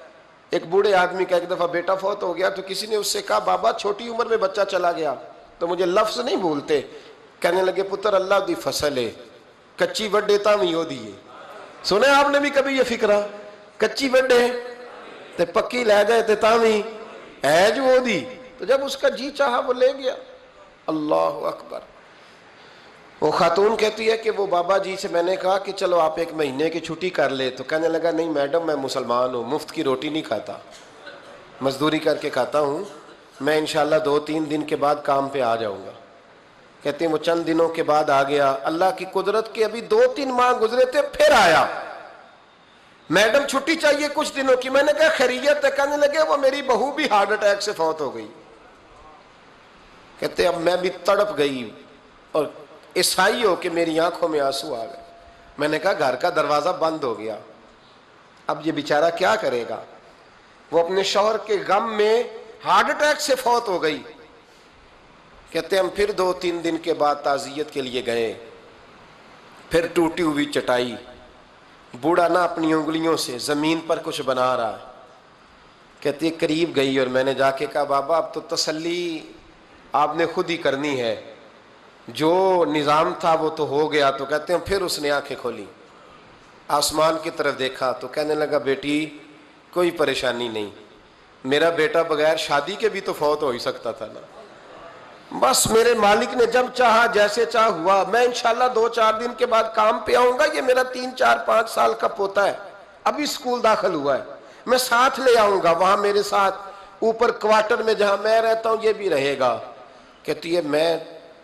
ایک بوڑھے آدمی کا ایک دفعہ بیٹا فوت ہو گیا تو کسی نے اس سے کہا بابا چھوٹی عمر میں بچہ چلا گیا تو مجھے لفظ نہیں بھولتے. کہنے لگے پتر اللہ دی فصل ہے، کچی وڈے تاویں ہو دیے. سنے آپ نے بھی کبھی یہ فکرہ، کچی وڈے تے پکی لے جائے تے تاویں ہے جو ہو دی. تو جب اس کا جی چاہا وہ لے گیا. اللہ اکبر. وہ خاتون کہتی ہے کہ وہ بابا جی سے میں نے کہا کہ چلو آپ 1 مہینے کی چھٹی کر لے. تو کہنے لگا نہیں میڈم میں مسلمان ہوں، مفت کی روٹی نہیں کھاتا، مزدوری کر کے کھاتا ہوں، میں انشاءاللہ 2-3 دن کے بعد کام پہ آ جاؤں گا. کہتے ہیں وہ چند دنوں کے بعد آ گیا. اللہ کی قدرت کے ابھی 2-3 ماہ گزرے تھے پھر آیا. میڈم چھٹی چاہیے کچھ دنوں کی. میں نے کہا خیریت ہے؟ کہنے لگے وہ میری بہو بھی ہارٹ اٹیک سے فوت ہو گئی. کہتے اب میں بھی تڑپ گئی اور عیسائی ہو کہ میری آنکھوں میں آنسو آ گئے. میں نے کہا گھر کا دروازہ بند ہو گیا، اب یہ بیچارہ کیا کرے گا. وہ اپنے شوہر کے غم میں ہارٹ اٹیک سے فوت ہو گئی. کہتے ہم پھر 2-3 دن کے بعد تعزیت کے لیے گئے. پھر ٹوٹی ہوئی چٹائی، بوڑھا نہ اپنی انگلیوں سے زمین پر کچھ بنا رہا. کہتی قریب گئی اور میں نے جا کے کہا بابا اب تو تسلی آپ نے خود ہی کرنی ہے، جو نظام تھا وہ تو ہو گیا. تو کہتے ہیں پھر اس نے آنکھیں کھولی، آسمان کی طرف دیکھا تو کہنے لگا بیٹی کوئی پریشانی نہیں، میرا بیٹا بغیر شادی کے بھی تو فوت ہو ہی سکتا تھا نا، بس میرے مالک نے جب چاہا جیسے چاہ ہوا. میں انشاءاللہ 2-4 دن کے بعد کام پہ آؤں گا. یہ میرا 3-4-5 سال کا پوتا ہے، ابھی اسکول داخل ہوا ہے، میں ساتھ لے آؤں گا، وہاں میرے ساتھ اوپر کوارٹر میں جہاں میں رہتا ہوں یہ بھی رہے گا. کہتی ہے میں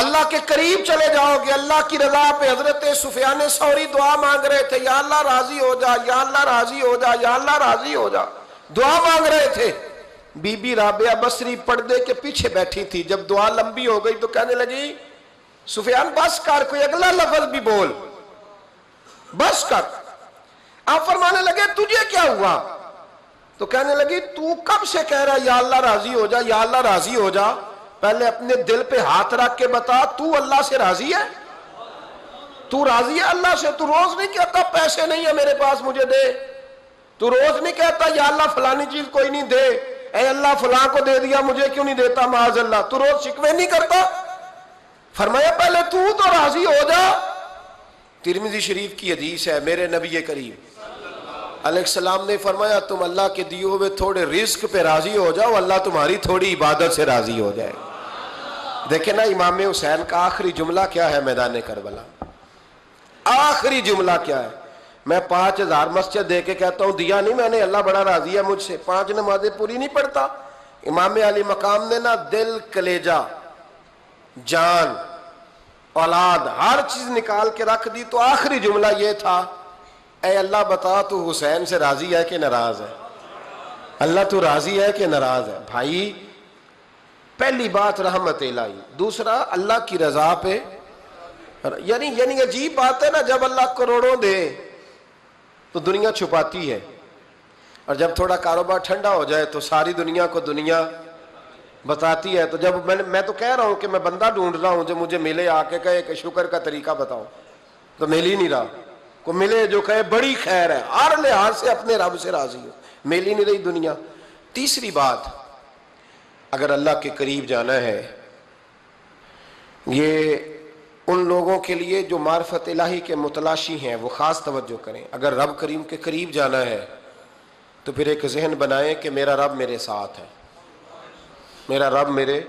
اللہ کے قریب چلے جاؤ گے، اللہ کی رضا پہ۔ حضرت سفیان ثوری دعا مانگ رہے تھے، یا اللہ راضی ہو جا، یا اللہ راضی ہو جا، یا اللہ راضی ہو جا، دعا مانگ رہے تھے۔ بی بی رابعہ بصری پردے کے پیچھے بیٹھی تھی، جب دعا لمبی ہو گئی تو کہنے لگی سفیان بس کر، کوئی اگلا لفظ بھی بول، بس کر۔ آپ فرمانے لگے تجھے کیا ہوا؟ تو کہنے لگی تو کب سے کہہ رہا یا اللہ راضی ہو جا، یا اللہ راضی ہو جا، پہلے اپنے دل پہ ہاتھ رکھ کے بتا تو اللہ سے راضی ہے؟ تو راضی ہے اللہ سے؟ تو روز نہیں کہتا پیسے نہیں ہے میرے پاس مجھے دے؟ تو روز نہیں کہتا یا اللہ فلانی چیز کوئی نہیں دے، اے اللہ فلاں کو دے دیا مجھے کیوں نہیں دیتا معاذ اللہ؟ تو روز شکوے نہیں کرتا؟ فرمایا پہلے تو راضی ہو جا۔ ترمذی شریف کی حدیث ہے، میرے نبی کریم علیہ السلام نے فرمایا تم اللہ کے دیے ہوئے تھوڑے رزق پہ راضی ہو جاؤ، اللہ تمہاری تھوڑی عبادت سے راضی ہو جائے۔ دیکھیں نا امام حسین کا آخری جملہ کیا ہے میدان کربلا، آخری جملہ کیا ہے؟ میں 5000 مسجد دے کے کہتا ہوں دیا نہیں میں نے، اللہ بڑا راضی ہے مجھ سے، 5 نمازیں پوری نہیں پڑھتا۔ امام علی مقام نے نا دل، کلیجہ، جان، اولاد، ہر چیز نکال کے رکھ دی، تو آخری جملہ یہ تھا اے اللہ بتا تو حسین سے راضی ہے کہ ناراض ہے؟ اللہ تو راضی ہے کہ ناراض ہے؟ بھائی پہلی بات رحمت الہی، دوسرا اللہ کی رضا پہ، یعنی عجیب بات ہے نا، جب اللہ کروڑوں دے تو دنیا چھپاتی ہے، اور جب تھوڑا کاروبار ٹھنڈا ہو جائے تو ساری دنیا کو دنیا بتاتی ہے۔ تو جب میں تو کہہ رہا ہوں کہ میں بندہ ڈھونڈ رہا ہوں جو مجھے ملے، آ کے کہے کہ شکر کا طریقہ بتاؤ، تو مل ہی نہیں رہا۔ کو ملے جو کہے بڑی خیر ہے، ہر لحاظ سے اپنے رب سے راضی ہو، مل ہی نہیں رہی دنیا۔ تیسری بات، اگر اللہ کے قریب جانا ہے، یہ ان لوگوں کے لیے جو معرفت الہی کے متلاشی ہیں وہ خاص توجہ کریں۔ اگر رب کریم کے قریب جانا ہے تو پھر ایک ذہن بنائیں کہ میرا رب میرے ساتھ ہے، میرا رب میرے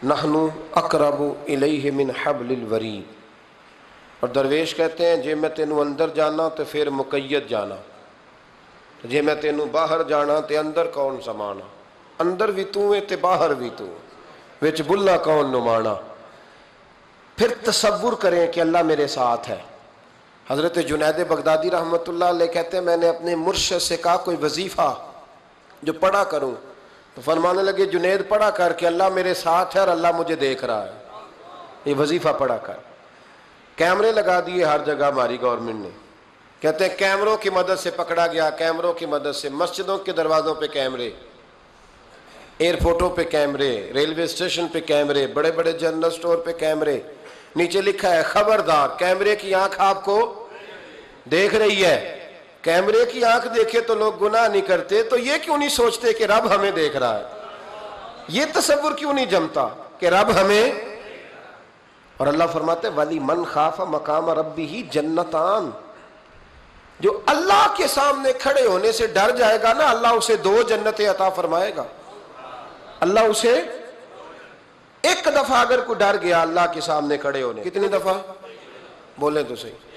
نحن اقرب الیہ من حبل الورید۔ اور درویش کہتے ہیں جے میں تینوں اندر جانا تو پھر مقید جانا، جے میں تینوں باہر جانا تے اندر کون سمانا، اندر بھی تو ہے تے باہر بھی تو، وچ بلا کون نمانا۔ پھر تصور کریں کہ اللہ میرے ساتھ ہے۔ حضرت جنید بغدادی رحمۃ اللہ علیہ کہتے ہیں میں نے اپنے مرشد سے کہا کوئی وظیفہ جو پڑھا کروں، تو فرمانے لگے جنید پڑھا کر کہ اللہ میرے ساتھ ہے اور اللہ مجھے دیکھ رہا ہے، یہ وظیفہ پڑھا کر۔ کیمرے لگا دیے ہر جگہ ہماری گورنمنٹ نے، کہتے ہیں کیمروں کی مدد سے پکڑا گیا، کیمروں کی مدد سے مسجدوں کے دروازوں پہ کیمرے، ایئرپورٹوں پہ کیمرے، ریلوے اسٹیشن پہ کیمرے، بڑے بڑے جنرل سٹور پہ کیمرے، نیچے لکھا ہے خبردار کیمرے کی آنکھ آپ کو دیکھ رہی ہے۔ کیمرے کی آنکھ دیکھے تو لوگ گناہ نہیں کرتے، تو یہ کیوں نہیں سوچتے کہ رب ہمیں دیکھ رہا ہے؟ یہ تصور کیوں نہیں جمتا کہ رب ہمیں؟ اور اللہ فرماتے ولی من خاف مقام ربہ جنتان، جو اللہ کے سامنے کھڑے ہونے سے ڈر جائے گا نا، اللہ اسے 2 جنتیں عطا فرمائے گا۔ اللہ اسے ایک دفعہ اگر کوئی ڈر گیا اللہ کے سامنے کھڑے ہونے، کتنی دفعہ بولیں تو صحیح؟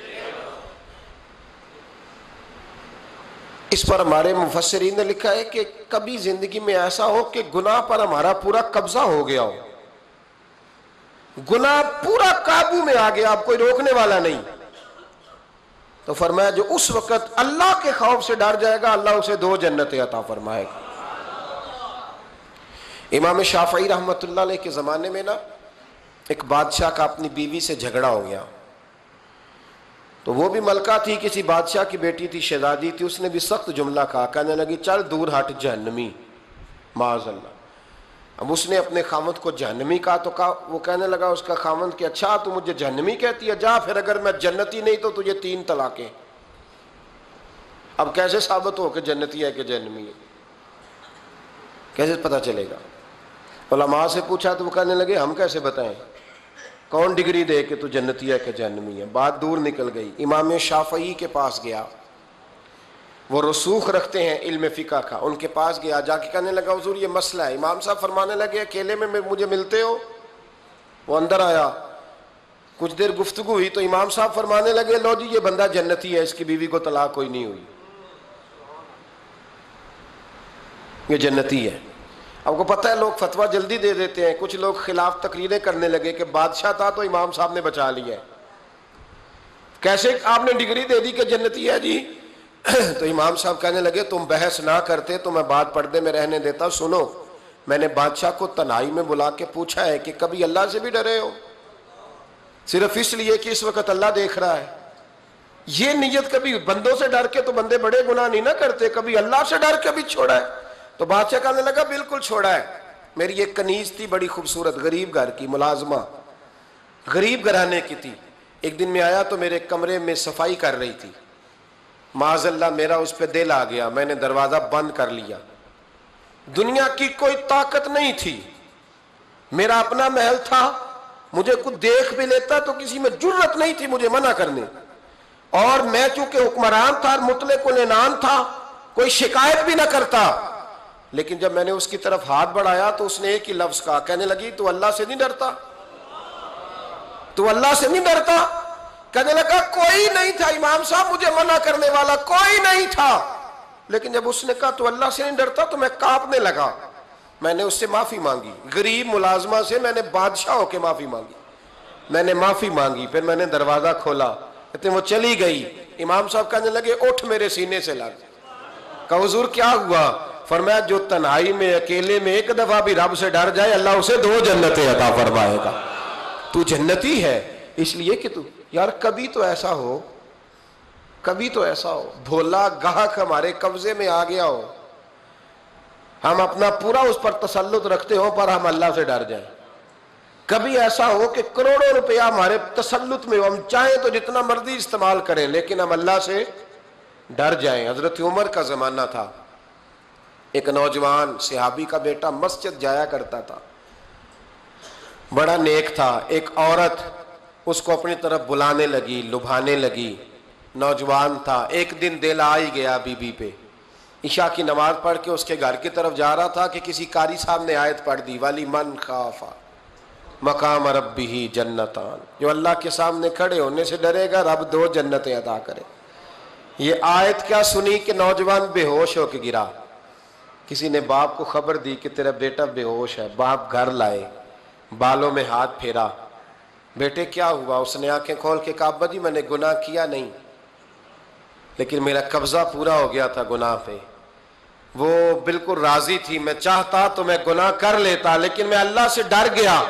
اس پر ہمارے مفسرین نے لکھا ہے کہ کبھی زندگی میں ایسا ہو کہ گناہ پر ہمارا پورا قبضہ ہو گیا ہو، گناہ پورا قابو میں آ گیا، اب کوئی روکنے والا نہیں، تو فرمایا جو اس وقت اللہ کے خوف سے ڈر جائے گا اللہ اسے 2 جنتیں عطا فرمائے گا۔ امام شافعی رحمۃ اللہ علیہ کے زمانے میں نا ایک بادشاہ کا اپنی بیوی سے جھگڑا ہو گیا، تو وہ بھی ملکہ تھی، کسی بادشاہ کی بیٹی تھی، شہزادی تھی، اس نے بھی سخت جملہ کہا، کہنے لگی چل دور ہٹ جہنمی، معاذ اللہ۔ اب اس نے اپنے خامند کو جہنمی کہا تو وہ کہنے لگا اس کا خامند کہ اچھا تو مجھے جہنمی کہتی ہے، جا پھر اگر میں جنتی نہیں تو تجھے 3 طلاقیں۔ اب کیسے ثابت ہو کہ جنتی ہے کہ جہنمی ہے؟ کیسے پتہ چلے گا؟ علماء سے پوچھا تو وہ کہنے لگے ہم کیسے بتائیں، کون ڈگری دے کہ تو جنتی ہے کہ جہنمی ہے؟ بات دور نکل گئی۔ امام شافعی کے پاس گیا، وہ رسوخ رکھتے ہیں علم فقہ کا، ان کے پاس گیا، جا کے کہنے لگا حضور یہ مسئلہ ہے۔ امام صاحب فرمانے لگے اکیلے میں مجھے ملتے ہو؟ وہ اندر آیا، کچھ دیر گفتگو ہوئی تو امام صاحب فرمانے لگے لو جی یہ بندہ جنتی ہے، اس کی بیوی کو طلاق کوئی نہیں ہوئی، یہ جنتی ہے۔ آپ کو پتہ ہے لوگ فتویٰ جلدی دے دیتے ہیں، کچھ لوگ خلاف تقریریں کرنے لگے کہ بادشاہ تھا تو امام صاحب نے بچا لیا ہے، کیسے آپ نے ڈگری دے دی کہ جنتی ہے جی تو امام صاحب کہنے لگے تم بحث نہ کرتے تو میں بات پردے میں رہنے دیتا. سنو، میں نے بادشاہ کو تنہائی میں بلا کے پوچھا ہے کہ کبھی اللہ سے بھی ڈرے ہو؟ صرف اس لیے کہ اس وقت اللہ دیکھ رہا ہے. یہ نیت کبھی بندوں سے ڈر کے تو بندے بڑے گناہ نہیں نہ کرتے، کبھی اللہ سے ڈر کے بھی چھوڑا ہے. تو بادشاہ کہنے لگا بالکل چھوڑا ہے. میری ایک کنیز تھی بڑی خوبصورت، غریب گھر کی ملازمہ، غریب گھرانے کی تھی. ایک دن میں آیا تو میرے کمرے میں صفائی کر رہی تھی. معاذ اللہ میرا اس پہ دل آ گیا، میں نے دروازہ بند کر لیا. دنیا کی کوئی طاقت نہیں تھی، میرا اپنا محل تھا، مجھے کچھ دیکھ بھی لیتا تو کسی میں جرت نہیں تھی مجھے منع کرنے. اور میں چونکہ حکمران تھا اور مطلق العنان تھا، کوئی شکایت بھی نہ کرتا. لیکن جب میں نے اس کی طرف ہاتھ بڑھایا تو اس نے ایک ہی لفظ کہا، کہنے لگی تو اللہ سے نہیں ڈرتا؟ تو اللہ سے نہیں ڈرتا؟ کہنے لگا کوئی نہیں تھا امام صاحب مجھے منع کرنے والا، کوئی نہیں تھا. لیکن جب اس نے کہا تو اللہ سے نہیں ڈرتا تو میں کانپنے لگا. میں نے اس سے معافی مانگی، غریب ملازمہ سے میں نے بادشاہ ہو کے معافی مانگی. میں نے معافی مانگی، پھر میں نے دروازہ کھولا، کہتے وہ چلی گئی. امام صاحب کہنے لگے اٹھ میرے سینے سے لگ. کہا حضور کیا ہوا؟ فرمایا جو تنہائی میں اکیلے میں ایک دفعہ بھی رب سے ڈر جائے اللہ اسے 2 جنتیں عطا فرمائے گا. تو جنتی ہے اس لیے کہ تو یار کبھی تو ایسا ہو، کبھی تو ایسا ہو بھولا گاہک ہمارے قبضے میں آ گیا ہو، ہم اپنا پورا اس پر تسلط رکھتے ہوں پر ہم اللہ سے ڈر جائیں. کبھی ایسا ہو کہ کروڑوں روپیہ ہمارے تسلط میں ہو، ہم چاہیں تو جتنا مرضی استعمال کریں لیکن ہم اللہ سے ڈر جائیں. حضرت عمر کا زمانہ تھا، ایک نوجوان صحابی کا بیٹا مسجد جایا کرتا تھا، بڑا نیک تھا. ایک عورت اس کو اپنی طرف بلانے لگی، لبھانے لگی. نوجوان تھا، ایک دن دل آ ہی گیا بی بی پہ. عشاء کی نماز پڑھ کے اس کے گھر کی طرف جا رہا تھا کہ کسی قاری صاحب نے آیت پڑھ دی، ولی من خاف مقام ربہ جنتان، جو اللہ کے سامنے کھڑے ہونے سے ڈرے گا رب 2 جنتیں عطا کرے. یہ آیت کیا سنی کہ نوجوان بے ہوش ہو کے گرا. کسی نے باپ کو خبر دی کہ تیرا بیٹا بے ہوش ہے. باپ گھر لائے، بالوں میں ہاتھ پھیرا، بیٹے کیا ہوا؟ اس نے آنکھیں کھول کے کہا ابا جی میں نے گناہ کیا نہیں، لیکن میرا قبضہ پورا ہو گیا تھا گناہ پہ. وہ بالکل راضی تھی، میں چاہتا تو میں گناہ کر لیتا لیکن میں اللہ سے ڈر گیا.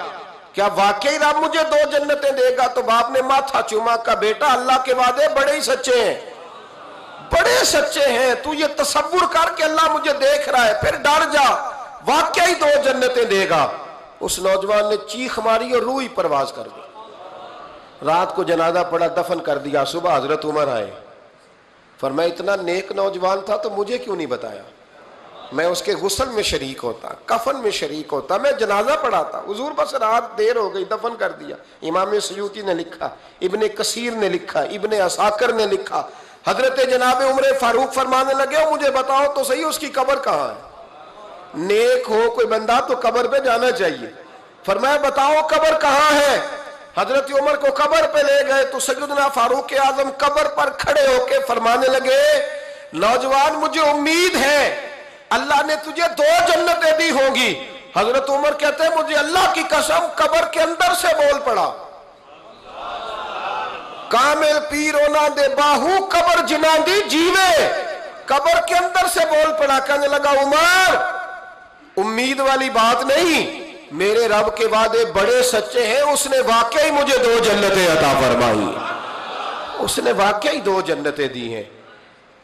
کیا واقعی رب مجھے 2 جنتیں دے گا؟ تو باپ نے ماتھا چوما کا بیٹا اللہ کے وعدے بڑے ہی سچے ہیں، بڑے سچے ہیں. تو یہ تصور کر کے اللہ مجھے دیکھ رہا ہے، پھر ڈر جا، واقعی 2 جنتیں دے گا. اس نوجوان نے چیخ ماری اور روح ہی پرواز کر گئی. رات کو جنازہ پڑا، دفن کر دیا. صبح حضرت عمر آئے، فرمایا اتنا نیک نوجوان تھا تو مجھے کیوں نہیں بتایا؟ میں اس کے غسل میں شریک ہوتا، کفن میں شریک ہوتا، میں جنازہ پڑھاتا. حضور بس رات دیر ہو گئی، دفن کر دیا. امام سیوطی نے لکھا، ابن کثیر نے لکھا، ابن عساکر نے لکھا. حضرت جناب عمر فاروق فرمانے لگے مجھے بتاؤ تو صحیح اس کی قبر کہاں ہے؟ نیک ہو کوئی بندہ تو قبر پہ جانا چاہیے. فرمایا بتاؤ قبر کہاں ہے؟ حضرت عمر کو قبر پہ لے گئے تو سیدنا فاروق اعظم قبر پر کھڑے ہو کے فرمانے لگے نوجوان مجھے امید ہے اللہ نے تجھے 2 جنتیں دی ہوں گی. حضرت عمر کہتے ہیں مجھے اللہ کی قسم قبر کے اندر سے بول پڑا، کامل پیرونا دے باہو قبر جنا دی جیوے. قبر کے اندر سے بول پڑا، کہنے لگا عمر امید والی بات نہیں، میرے رب کے وعدے بڑے سچے ہیں، اس نے واقعی مجھے 2 جنتیں عطا فرمائی، اس نے واقعی 2 جنتیں دی ہیں.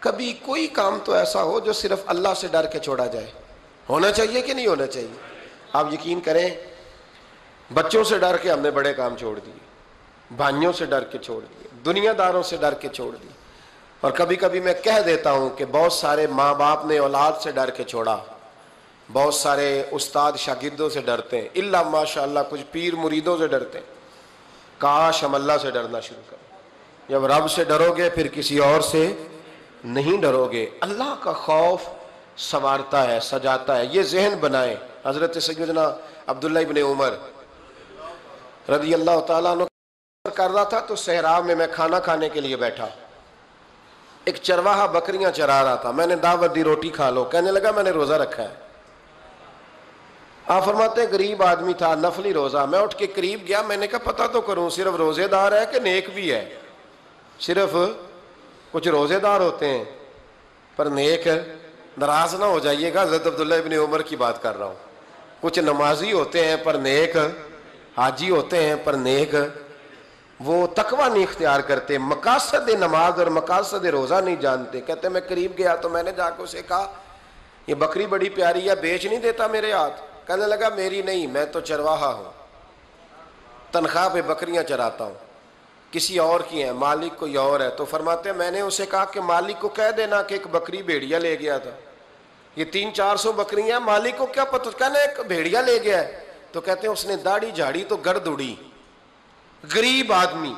کبھی کوئی کام تو ایسا ہو جو صرف اللہ سے ڈر کے چھوڑا جائے، ہونا چاہیے کہ نہیں ہونا چاہیے؟ آپ یقین کریں بچوں سے ڈر کے ہم نے بڑے کام چھوڑ دیے، بھائیوں سے ڈر کے چھوڑ دیے، دنیا داروں سے ڈر کے چھوڑ دیے. اور کبھی کبھی میں کہہ دیتا ہوں کہ بہت سارے ماں باپ نے اولاد سے ڈر کے چھوڑا، بہت سارے استاد شاگردوں سے ڈرتے ہیں، الا ماشاء اللہ کچھ پیر مریدوں سے ڈرتے ہیں. کاش ہم اللہ سے ڈرنا شروع کریں. جب رب سے ڈرو گے پھر کسی اور سے نہیں ڈرو گے. اللہ کا خوف سنوارتا ہے، سجاتا ہے، یہ ذہن بنائیں. حضرت سیدنا عبداللہ ابن عمر رضی اللہ تعالیٰ عنہ کر رہا تھا تو صحرا میں کھانا کھانے کے لیے بیٹھا. ایک چرواہا بکریاں چرا رہا تھا، میں نے دعوت دی روٹی کھا لو، کہنے لگا میں نے روزہ رکھا ہے. آپ فرماتے ہیں غریب آدمی تھا، نفلی روزہ، میں اٹھ کے قریب گیا، میں نے کہا پتہ تو کروں صرف روزے دار ہے کہ نیک بھی ہے؟ صرف کچھ روزے دار ہوتے ہیں پر نیک، ناراض نہ ہو جائیے گا، حضرت عبداللہ ابن عمر کی بات کر رہا ہوں، کچھ نمازی ہوتے ہیں پر نیک، حاجی ہوتے ہیں پر نیک، وہ تقوی نہیں اختیار کرتے، مقاصد نماز اور مقاصد روزہ نہیں جانتے۔ کہتے میں قریب گیا تو میں نے جا کے اسے کہا یہ بکری بڑی پیاری ہے، بیچ نہیں دیتا میرے ہاتھ؟ کہنے لگا میری نہیں، میں تو چرواہا ہوں، تنخواہ پہ بکریاں چراتا ہوں، کسی اور کی ہیں، مالک کوئی اور ہے۔ تو فرماتے ہیں میں نے اسے کہا کہ مالک کو کہہ دینا کہ ایک بکری بھیڑیا لے گیا تھا، یہ 300-400 بکریاں، مالک کو کیا پتہ، کہنا ایک بھیڑیا لے گیا ہے۔ تو کہتے ہیں اس نے داڑھی جھاڑی تو گرد اڑی، غریب آدمی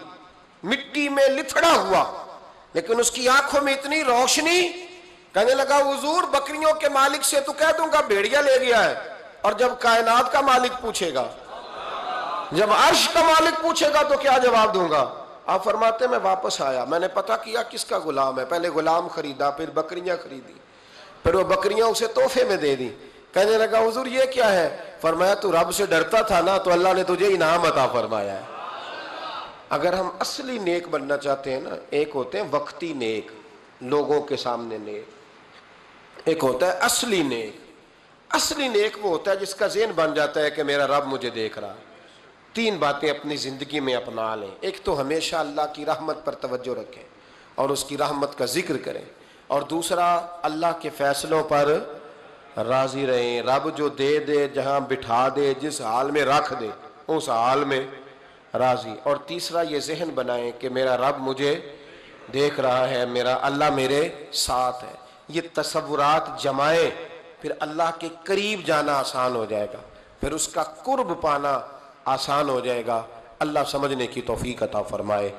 مٹی میں لتھڑا ہوا، لیکن اس کی آنکھوں میں اتنی روشنی، کہنے لگا حضور بکریوں کے مالک سے تو کہہ دوں گا بھیڑیا لے گیا ہے، اور جب کائنات کا مالک پوچھے گا، جب عرش کا مالک پوچھے گا تو کیا جواب دوں گا؟ آپ فرماتے ہیں میں واپس آیا، میں نے پتہ کیا کس کا غلام ہے، پہلے غلام خریدا، پھر بکریاں خریدی، پھر وہ بکریاں اسے تحفے میں دے دی۔ کہنے لگا حضور یہ کیا ہے؟ فرمایا تو رب سے ڈرتا تھا نا تو اللہ نے تجھے انعام عطا فرمایا ہے۔ اگر ہم اصلی نیک بننا چاہتے ہیں نا، ایک ہوتے ہیں وقتی نیک، لوگوں کے سامنے نیک، ایک ہوتا ہے اصلی نیک۔ اصلی نیک وہ ہوتا ہے جس کا ذہن بن جاتا ہے کہ میرا رب مجھے دیکھ رہا۔ 3 باتیں اپنی زندگی میں اپنا لیں، ایک تو ہمیشہ اللہ کی رحمت پر توجہ رکھیں اور اس کی رحمت کا ذکر کریں، اور دوسرا اللہ کے فیصلوں پر راضی رہیں، رب جو دے دے، جہاں بٹھا دے، جس حال میں رکھ دے اس حال میں راضی، اور تیسرا یہ ذہن بنائیں کہ میرا رب مجھے دیکھ رہا ہے، میرا اللہ میرے ساتھ ہے۔ یہ تصورات جمائیں، پھر اللہ کے قریب جانا آسان ہو جائے گا، پھر اس کا قرب پانا آسان ہو جائے گا۔ اللہ سمجھنے کی توفیق عطا فرمائے۔